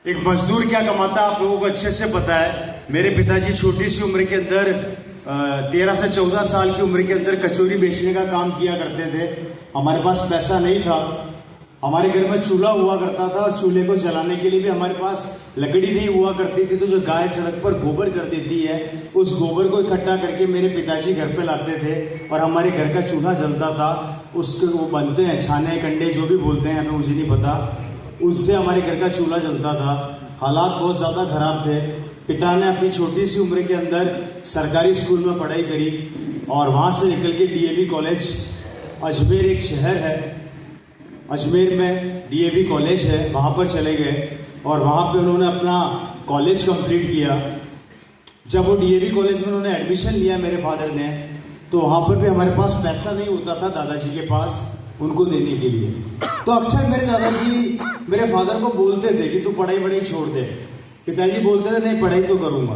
एक मजदूर क्या कमाता है आप लोगों को अच्छे से पता है। मेरे पिताजी छोटी सी उम्र के अंदर 13 से 14 साल की उम्र के अंदर कचौरी बेचने का काम किया करते थे। हमारे पास पैसा नहीं था, हमारे घर में चूल्हा हुआ करता था और चूल्हे को जलाने के लिए भी हमारे पास लकड़ी नहीं हुआ करती थी। तो जो गाय सड़क पर गोबर कर देती है, उस गोबर को इकट्ठा करके मेरे पिताजी घर पे लाते थे और हमारे घर का चूल्हा जलता था। उसके वो बनते हैं छाने कंडे जो भी बोलते हैं, हमें मुझे नहीं पता, उससे हमारे घर का चूल्हा जलता था। हालात बहुत ज़्यादा ख़राब थे। पिता ने अपनी छोटी सी उम्र के अंदर सरकारी स्कूल में पढ़ाई करी और वहाँ से निकल के डीएवी कॉलेज, अजमेर एक शहर है, अजमेर में डीएवी कॉलेज है, वहाँ पर चले गए और वहाँ पे उन्होंने अपना कॉलेज कंप्लीट किया। जब वो डीएवी कॉलेज में उन्होंने एडमिशन लिया मेरे फादर ने, तो वहाँ पर भी हमारे पास पैसा नहीं होता था दादाजी के पास उनको देने के लिए। तो अक्सर मेरे दादाजी मेरे फादर को बोलते थे कि तू पढ़ाई वढ़ाई छोड़ दे। पिताजी बोलते थे नहीं पढ़ाई तो करूँगा।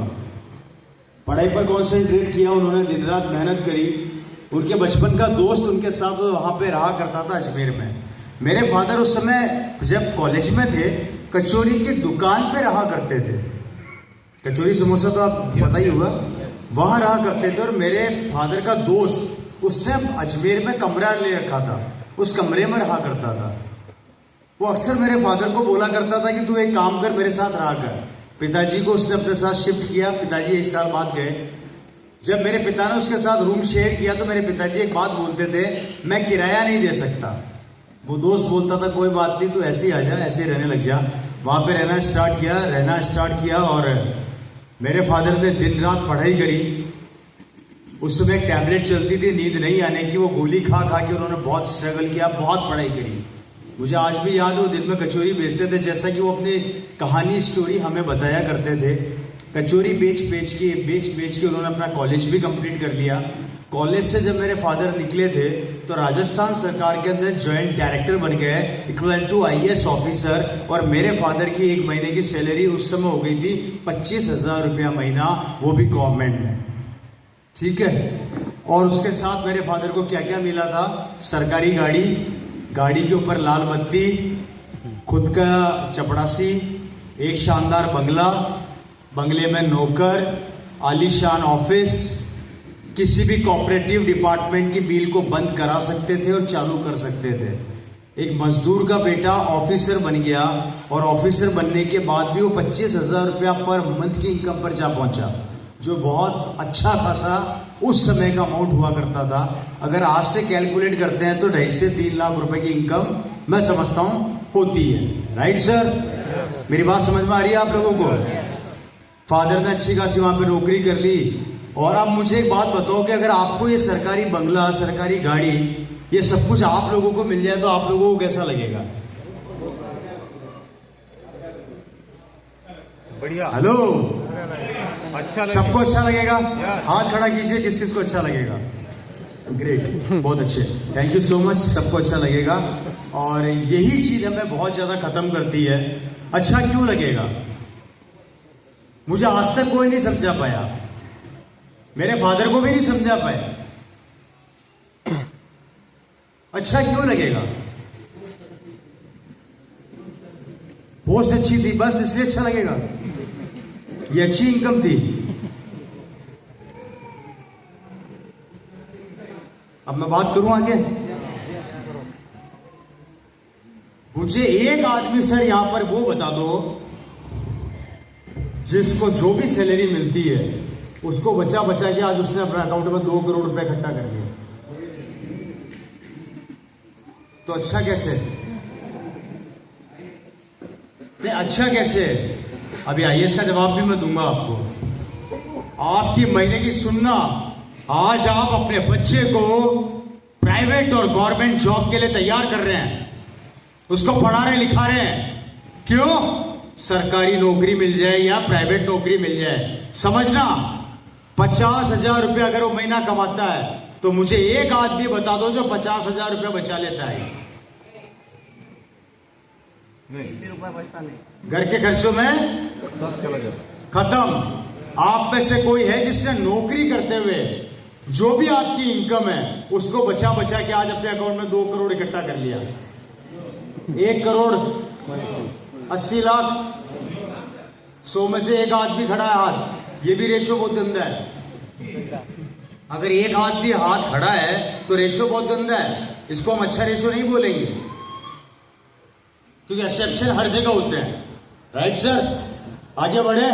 पढ़ाई पर कॉन्सेंट्रेट किया उन्होंने, दिन रात मेहनत करी। उनके बचपन का दोस्त उनके साथ वहाँ पे रहा करता था अजमेर में। मेरे फादर उस समय जब कॉलेज में थे कचौरी की दुकान पे रहा करते थे। कचौरी समोसा तो आप पता ही हुआ, वहाँ रहा करते थे। और मेरे फादर का दोस्त उसने अजमेर में कमरा ले रखा था, उस कमरे में रहा करता था। वो अक्सर मेरे फादर को बोला करता था कि तू एक काम कर, मेरे साथ रहा कर। पिताजी को उसने अपने साथ शिफ्ट किया। पिताजी 1 साल बाद गए। जब मेरे पिता ने उसके साथ रूम शेयर किया तो मेरे पिताजी एक बात बोलते थे, मैं किराया नहीं दे सकता। वो दोस्त बोलता था कोई बात नहीं, तू ऐसे ही आ जा, ऐसे ही रहने लग जा। वहाँ पे रहना स्टार्ट किया और मेरे फादर ने दिन रात पढ़ाई करी। उस समय एक टैबलेट चलती थी नींद नहीं आने की, वो गोली खा खा के उन्होंने बहुत स्ट्रगल किया, बहुत पढ़ाई करी। मुझे आज भी याद है वो दिन में कचौरी बेचते थे, जैसा कि वो अपनी कहानी स्टोरी हमें बताया करते थे। कचौरी बेच बेच के उन्होंने अपना कॉलेज भी कंप्लीट कर लिया। कॉलेज से जब मेरे फादर निकले थे तो राजस्थान सरकार के अंदर जॉइंट डायरेक्टर बन गए, इक्वल टू IAS ऑफिसर। और मेरे फादर की 1 महीने की सैलरी उस समय हो गई थी 25,000 रुपया महीना, वो भी गवर्नमेंट में। ठीक है। और उसके साथ मेरे फादर को क्या क्या मिला था, सरकारी गाड़ी के ऊपर लाल बत्ती, खुद का चपड़ासी, एक शानदार बंगला, बंगले में नौकर, आलीशान ऑफिस, किसी भी कोऑपरेटिव डिपार्टमेंट की बिल को बंद करा सकते थे और चालू कर सकते थे। एक मजदूर का बेटा ऑफिसर बन गया और ऑफिसर बनने के बाद भी वो 25,000 रुपया पर मंथ की इनकम पर जा पहुंचा, जो बहुत अच्छा खासा उस समय का अमाउंट हुआ करता था। अगर आज से कैलकुलेट करते हैं तो 2.5 से 3 लाख रुपए की इनकम मैं समझता हूं होती है। Right sir? मेरी बात समझ में आ रही है आप लोगों को? फादर ने अच्छी खासी वहां पे नौकरी कर ली। और अब मुझे एक बात बताओ कि अगर आपको ये सरकारी बंगला, सरकारी गाड़ी, ये सब कुछ आप लोगों को मिल जाए तो आप लोगों को कैसा लगेगा? बढ़िया। हेलो, अच्छा सबको अच्छा लगेगा? हाथ खड़ा कीजिए, किस किस को अच्छा लगेगा? ग्रेट, बहुत अच्छे, थैंक यू सो मच। सबको अच्छा लगेगा और यही चीज हमें बहुत ज्यादा खत्म करती है। अच्छा क्यों लगेगा? मुझे आज तक कोई नहीं समझा पाया, मेरे फादर को भी नहीं समझा पाया। अच्छा क्यों लगेगा? पोस्ट अच्छी थी बस इसलिए अच्छा लगेगा? ये अच्छी इनकम थी? अब मैं बात करूं आगे। मुझे एक आदमी सर यहां पर वो बता दो जिसको जो भी सैलरी मिलती है उसको बचा बचा के आज उसने अपने अकाउंट में 2 करोड़ रुपए इकट्ठा कर लिया। तो अच्छा कैसे? नहीं अच्छा कैसे? अभी IAS का जवाब भी मैं दूंगा आपको। आपकी महीने की सुनना, आज आप अपने बच्चे को प्राइवेट और गवर्नमेंट जॉब के लिए तैयार कर रहे हैं, उसको पढ़ा रहे लिखा रहे हैं। क्यों? सरकारी नौकरी मिल जाए या प्राइवेट नौकरी मिल जाए। समझना, 50,000 रुपया अगर वो महीना कमाता है तो मुझे एक आदमी बता दो जो 50,000 रुपया बचा लेता है। घर के खर्चों में खत्म। आप में से कोई है जिसने नौकरी करते हुए जो भी आपकी इनकम है उसको बचा बचा के आज अपने अकाउंट में 2 करोड़ इकट्ठा कर लिया? 1 करोड़ 80 लाख 100 में से एक आदमी खड़ा है हाथ, ये भी रेशो बहुत गंदा है। अगर एक आदमी हाथ खड़ा है तो रेशो बहुत गंदा है, इसको हम अच्छा रेशो नहीं बोलेंगे, क्योंकि एक्सेप्शन हर जगह होते हैं। राइट सर, आगे बढ़े।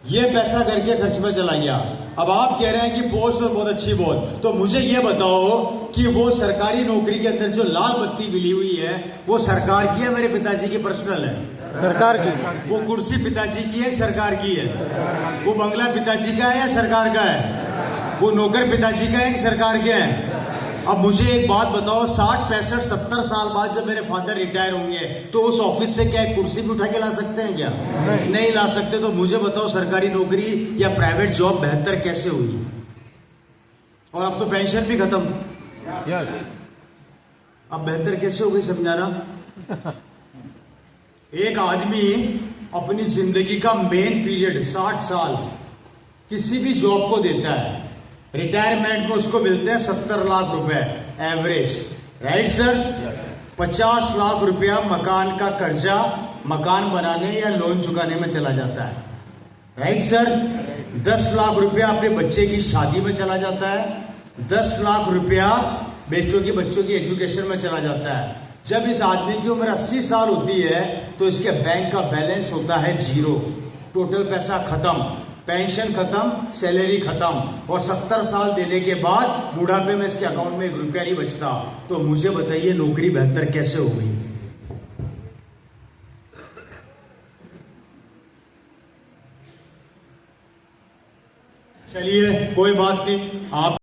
ये पैसा घर के खर्च में चला गया। अब आप कह रहे हैं कि पोस्ट और बहुत अच्छी पोस्ट, तो मुझे ये बताओ कि वो सरकारी नौकरी के अंदर जो लाल बत्ती मिली हुई है वो सरकार की है, मेरे पिताजी की पर्सनल है? सरकार की। वो कुर्सी पिताजी की है, सरकार की है? वो बंगला पिताजी का है या सरकार का है? वो नौकर पिताजी का है कि सरकार के है? अब मुझे एक बात बताओ, 60, 65, 70 साल बाद जब मेरे फादर रिटायर होंगे तो उस ऑफिस से क्या एक कुर्सी भी उठा के ला सकते हैं क्या? नहीं ला सकते। तो मुझे बताओ सरकारी नौकरी या प्राइवेट जॉब बेहतर कैसे हुई? और अब तो पेंशन भी खत्म, यस। अब बेहतर कैसे हो गई समझाना। एक आदमी अपनी जिंदगी का मेन पीरियड 60 साल किसी भी जॉब को देता है, रिटायरमेंट में उसको मिलते हैं 70 लाख रुपए एवरेज। Right sir? 50 लाख रुपया मकान का कर्जा मकान बनाने या लोन चुकाने में चला जाता है। Right sir? 10 लाख रुपया अपने बच्चे की शादी में चला जाता है, 10 लाख रुपया बच्चों की एजुकेशन में चला जाता है। जब इस आदमी की उम्र 80 साल होती है तो इसके बैंक का बैलेंस होता है 0, टोटल पैसा खत्म, पेंशन खत्म, सैलरी खत्म, और 70 साल देने के बाद बुढ़ापे में इसके अकाउंट में 1 रुपया नहीं बचता। तो मुझे बताइए नौकरी बेहतर कैसे हो गई? चलिए कोई बात नहीं, आप